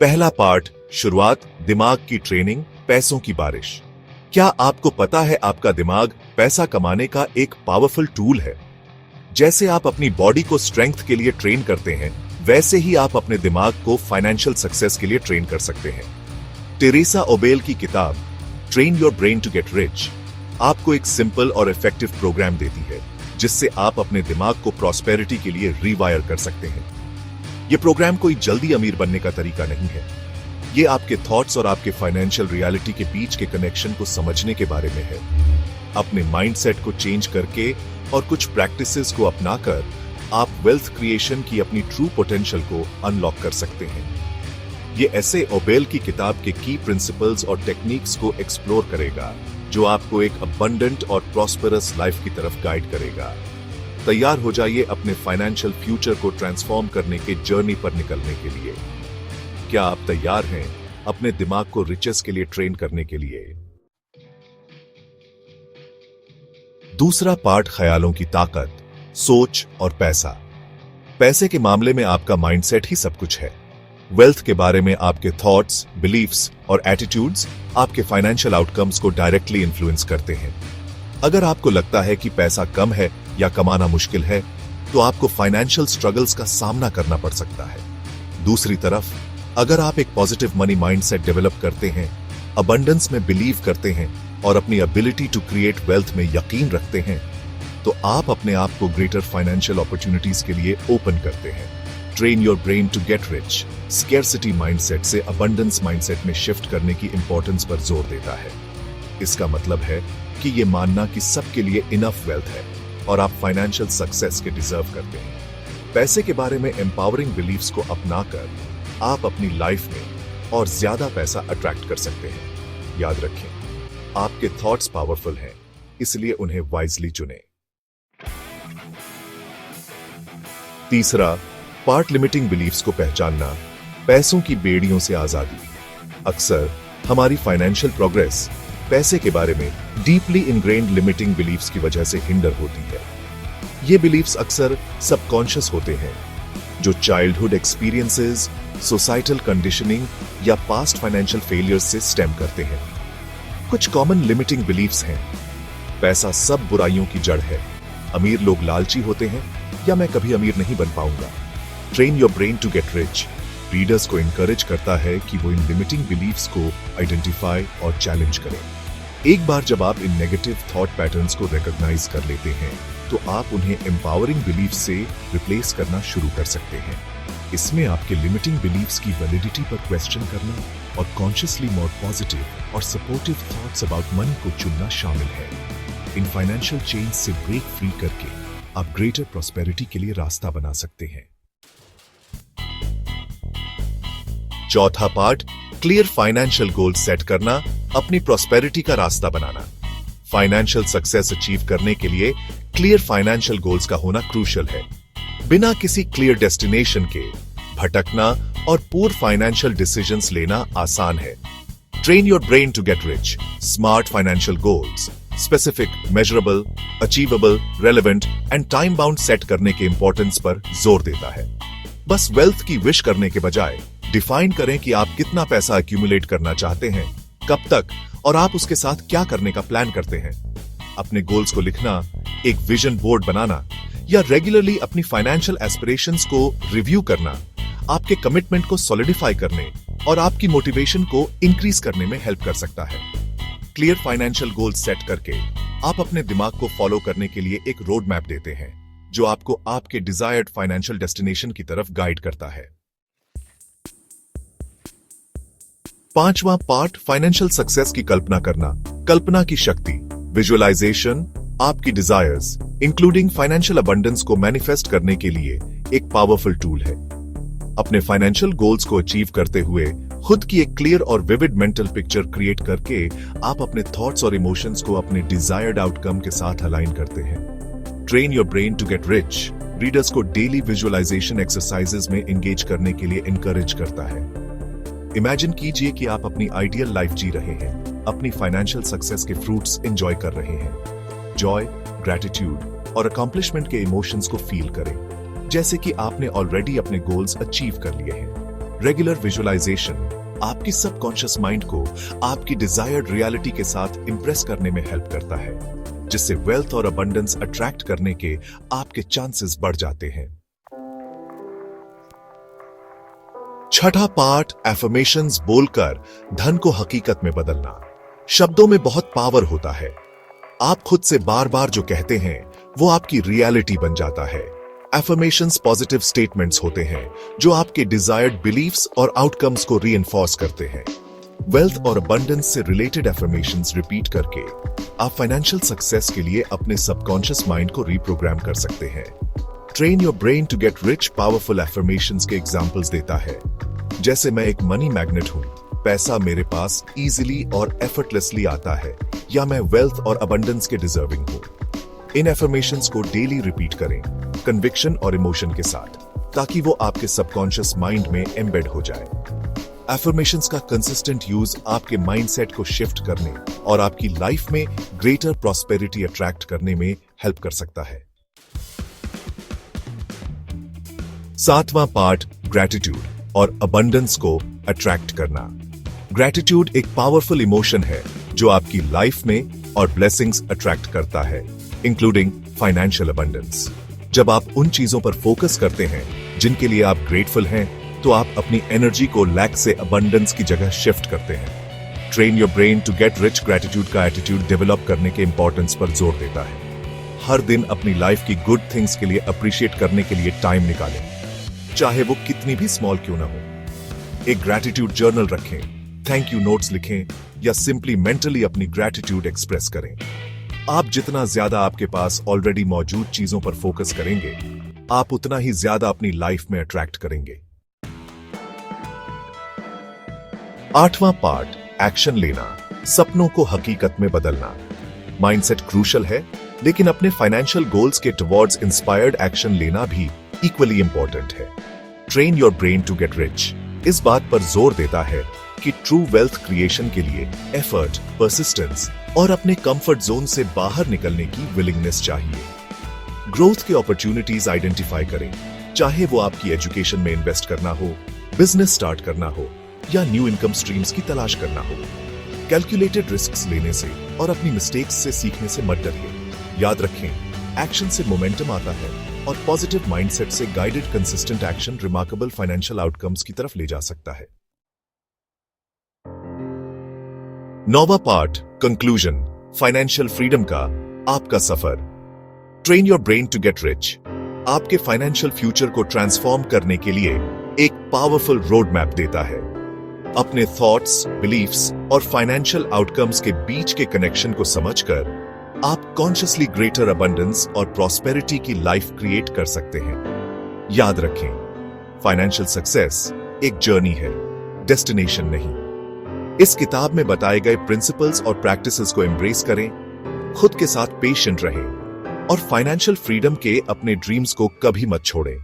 पहला पार्ट, शुरुआत, दिमाग की ट्रेनिंग, पैसों की बारिश। क्या आपको पता है आपका दिमाग पैसा कमाने का एक पावरफुल टूल है? जैसे आप अपनी बॉडी को स्ट्रेंथ के लिए ट्रेन करते हैं, वैसे ही आप अपने दिमाग को फाइनेंशियल सक्सेस के लिए ट्रेन कर सकते हैं। टेरेसा ओबेल की किताब train your brain to get rich आपको एक सिंपल और इफेक्टिव प्रोग्राम देती है, जिससे आप अपने दिमाग को प्रॉस्पेरिटी के लिए रीवायर कर सकते हैं। यह प्रोग्राम कोई जल्दी अमीर बनने का तरीका नहीं है। ये आपके थॉट्स और आपके फाइनेंशियल रियलिटी के बीच के कनेक्शन को समझने के बारे में है। अपने माइंडसेट को चेंज करके और कुछ प्रैक्टिसेस को अपनाकर आप वेल्थ क्रिएशन की अपनी ट्रू पोटेंशियल को अनलॉक कर सकते हैं। ये ऐसे ओबेल की किताब के की प्रिंसिपल्स और टेक्निक्स को एक्सप्लोर करेगा, जो आपको एक अबंडेंट और प्रॉस्पेरस लाइफ की तरफ गाइड करेगा। तैयार हो जाइए अपने फाइनेंशियल फ्यूचर को ट्रांसफॉर्म करने के जर्नी पर निकलने के लिए। क्या आप तैयार हैं अपने दिमाग को रिचेस के लिए ट्रेन करने के लिए? दूसरा पार्ट, ख्यालों की ताकत, सोच और पैसा। पैसे के मामले में आपका माइंडसेट ही सब कुछ है। वेल्थ के बारे में आपके थॉट्स, बिलीफ्स और एटीट्यूड्स आपके फाइनेंशियल आउटकम्स को डायरेक्टली इन्फ्लुएंस करते हैं। अगर आपको लगता है कि पैसा कम है या कमाना मुश्किल है, तो आपको फाइनेंशियल स्ट्रगल्स का सामना करना पड़ सकता है। दूसरी तरफ, अगर आप एक पॉजिटिव मनी माइंडसेट डेवलप करते हैं, अबंडेंस में बिलीव करते हैं और अपनी एबिलिटी टू क्रिएट वेल्थ में यकीन रखते हैं, तो आप अपने आप को ग्रेटर फाइनेंशियल अपॉर्चुनिटीज के लिए ओपन करते हैं। Train your brain to get rich scarcity mindset से अबंडेंस माइंडसेट में शिफ्ट करने की इंपॉर्टेंस पर जोर देता है। इसका मतलब है कि यह मानना कि सबके लिए इनफ वेल्थ है और आप फाइनेंशियल सक्सेस के डिजर्व करते हैं। पैसे के बारे में एम्पावरिंग बिलीफ्स को अपनाकर आप अपनी लाइफ में और ज्यादा पैसा अट्रैक्ट कर सकते हैं। याद रखें, आपके थॉट्स पावरफुल हैं, इसलिए उन्हें वाइजली चुनें। तीसरा पार्ट, लिमिटिंग बिलीफ्स को पहचानना, पैसों की बेड़ियों से आजादी। अक्सर हमारी फाइनेंशियल प्रोग्रेस पैसे के बारे में डीपली इनग्रेन्ड लिमिटिंग बिलीफ्स की वजह से हिंडर होती है। ये बिलीफ्स अक्सर सबकॉन्शियस होते हैं, जो चाइल्डहुड एक्सपीरियंसेस, सोसाइटल कंडीशनिंग या पास्ट फाइनेंशियल फेलियर्स से स्टेम करते हैं। कुछ कॉमन लिमिटिंग बिलीफ्स हैं: पैसा सब बुराइयों की जड़ है, अमीर लोग लालची होते हैं, या मैं कभी अमीर नहीं बन पाऊंगा। Train your brain to get rich readers को इनकरेज करता है कि वो इन लिमिटिंग बिलीफ्स को आइडेंटिफाई और चैलेंज करें। एक बार जब आप इन नेगेटिव थॉट पैटर्न्स को रिकॉग्नाइज कर लेते हैं, तो आप उन्हें एम्पावरिंग बिलीफ से रिप्लेस करना शुरू कर सकते हैं। इसमें आपके लिमिटिंग बिलीफ्स की वैलिडिटी पर क्वेश्चन करना और कॉन्शियसली मोर पॉजिटिव और सपोर्टिव थॉट्स अबाउट मनी को चुनना शामिल है। इन फाइनेंशियल चेन से ब्रेक फ्री करके आप ग्रेटर प्रॉस्पेरिटी के लिए रास्ता बना सकते हैं। चौथा part, clear financial goal set करना, अपनी प्रॉस्पेरिटी का रास्ता बनाना। फाइनेंशियल सक्सेस अचीव करने के लिए क्लियर फाइनेंशियल गोल्स का होना क्रूशियल है। बिना किसी क्लियर डेस्टिनेशन के भटकना और पूर फाइनेंशियल डिसीजंस लेना आसान है। Train your brain to get rich smart financial goals specific, measurable, achievable, relevant and time bound set करने के इंपॉर्टेंस पर जोर देता है। बस वेल्थ की विश करने के बजाय डिफाइन करें कि आप कितना पैसा एक्यूमुलेट करना चाहते हैं, कब तक, और आप उसके साथ क्या करने का प्लान करते हैं। अपने गोल्स को लिखना, एक विजन बोर्ड बनाना या रेगुलरली अपनी फाइनेंशियल एस्पिरेशंस को रिव्यू करना आपके कमिटमेंट को सॉलिडिफाई करने और आपकी मोटिवेशन को इंक्रीज करने में हेल्प कर सकता है। क्लियर फाइनेंशियल गोल्स सेट करके आप अपने दिमाग को फॉलो करने के लिए एक रोड मैप देते हैं, जो आपको आपके डिजायर्ड फाइनेंशियल डेस्टिनेशन की तरफ गाइड करता है। पांचवां पार्ट, फाइनेंशियल सक्सेस की कल्पना करना, कल्पना की शक्ति, विजुअलाइजेशन आपकी डिजायर्स इंक्लूडिंग फाइनेंशियल अबंडेंस को मैनिफेस्ट करने के लिए एक पावरफुल टूल है। अपने फाइनेंशियल गोल्स को अचीव करते हुए खुद की एक क्लियर और विविड मेंटल पिक्चर क्रिएट करके आप अपने थॉट्स और इमोशंस को अपने डिजायर्ड आउटकम के साथ अलाइन करते हैं। Train your brain to get rich readers को डेली विजुअलाइजेशन एक्सरसाइजेस में एंगेज करने के लिए इनकरेज करता है। इमेजिन कीजिए कि आप अपनी आइडियल लाइफ जी रहे हैं, अपनी फाइनेंशियल सक्सेस के फ्रूट्स एंजॉय कर रहे हैं। जॉय, ग्रैटिट्यूड और अकॉम्प्लिशमेंट के इमोशंस को फील करें, जैसे कि आपने ऑलरेडी अपने गोल्स अचीव कर लिए हैं। रेगुलर विजुअलाइजेशन आपकी सबकॉन्शियस माइंड को आपकी डिजायर्ड रियलिटी के साथ इंप्रेस करने में हेल्प करता है, जिससे वेल्थ और अबंडेंस अट्रैक्ट करने के आपके चांसेस बढ़ जाते हैं। छठा पार्ट, एफर्मेशंस बोलकर धन को हकीकत में बदलना। शब्दों में बहुत पावर होता है। आप खुद से बार बार जो कहते हैं वो आपकी रियलिटी बन जाता है। एफर्मेशंस पॉजिटिव स्टेटमेंट्स होते हैं जो आपके डिजायर्ड बिलीफ्स और आउटकम्स को रीइंफोर्स करते हैं। वेल्थ और अबंडेंस से रिलेटेड एफर्मेशंस रिपीट करके आप फाइनेंशियल सक्सेस के लिए अपने सबकॉन्शियस माइंड को रीप्रोग्राम कर सकते हैं। Train your brain to get rich powerful affirmations के एग्जांपल्स देता है, जैसे मैं एक मनी मैग्नेट हूं, पैसा मेरे पास इजीली और एफर्टलेसली आता है, या मैं वेल्थ और अबंडेंस के डिजर्विंग हूं। इन एफर्मेशंस को डेली रिपीट करें, कन्विक्शन और इमोशन के साथ, ताकि वो आपके सबकॉन्शियस माइंड में एम्बेड हो जाए। एफर्मेशंस का कंसिस्टेंट यूज आपके माइंडसेट को शिफ्ट करने और आपकी लाइफ में ग्रेटर प्रॉस्पेरिटी अट्रैक्ट करने में हेल्प कर सकता है। सातवां पार्ट, ग्रैटिट्यूड और अबंडेंस को अट्रैक्ट करना। ग्रैटिट्यूड एक पावरफुल इमोशन है जो आपकी लाइफ में और ब्लेसिंग्स अट्रैक्ट करता है, इंक्लूडिंग फाइनेंशियल अबंडेंस। जब आप उन चीजों पर फोकस करते हैं जिनके लिए आप ग्रेटफुल हैं, तो आप अपनी एनर्जी को लैक से अबंडेंस की जगह शिफ्ट करते हैं। Train your brain to get rich gratitude का एटीट्यूड डेवलप करने के इंपॉर्टेंस पर जोर देता है। हर दिन अपनी लाइफ की गुड थिंग्स के लिए अप्रिशिएट करने के लिए टाइम निकालें, चाहे वो कितनी भी स्मॉल क्यों ना हो। एक ग्रैटिट्यूड जर्नल रखें, थैंक यू नोट्स लिखें, या सिंपली मेंटली अपनी ग्रैटिट्यूड एक्सप्रेस करें। आप जितना ज्यादा आपके पास ऑलरेडी मौजूद चीजों पर फोकस करेंगे, आप उतना ही ज्यादा अपनी लाइफ में अट्रैक्ट करेंगे। आठवां पार्ट, एक्शन लेना, सपनों को हकीकत में बदलना। माइंडसेट क्रूशल है, लेकिन अपने फाइनेंशियल गोल्स के टुवर्ड्स इंस्पायर्ड एक्शन लेना भी इक्वली इंपॉर्टेंट है। Train your brain to get rich इस बात पर जोर देता है कि ट्रू वेल्थ क्रिएशन के लिए एफर्ट, परसिस्टेंस और अपने कंफर्ट जोन से बाहर निकलने की विलिंगनेस चाहिए। ग्रोथ के अपॉर्चुनिटीज आइडेंटिफाई करें, चाहे वो आपकी एजुकेशन में इन्वेस्ट करना हो, बिजनेस स्टार्ट करना हो, या न्यू इनकम स्ट्रीम्स की तलाश करना हो। कैलकुलेटेड रिस्क्स लेने से और अपनी मिस्टेक्स से सीखने से मत डरिए। याद रखें, एक्शन से मोमेंटम आता है और पॉजिटिव माइंडसेट से guided consistent action remarkable financial outcomes की तरफ ले जा सकता है। नौवां पार्ट, कंक्लूजन, फाइनेंशियल फ्रीडम का आपका सफर। Train your brain to get rich आपके फाइनेंशियल फ्यूचर को ट्रांसफॉर्म करने के लिए एक पावरफुल रोड मैप देता है। अपने थॉट्स, बिलीफ्स और फाइनेंशियल आउटकम्स के बीच के कनेक्शन को समझकर आप कॉन्शियसली ग्रेटर अबंडेंस और प्रॉस्पेरिटी की लाइफ क्रिएट कर सकते हैं। याद रखें, फाइनेंशियल सक्सेस एक जर्नी है, डेस्टिनेशन नहीं। इस किताब में बताए गए प्रिंसिपल्स और प्रैक्टिसेस को एम्ब्रेस करें, खुद के साथ पेशेंट रहें और फाइनेंशियल फ्रीडम के अपने ड्रीम्स को कभी मत छोड़ें।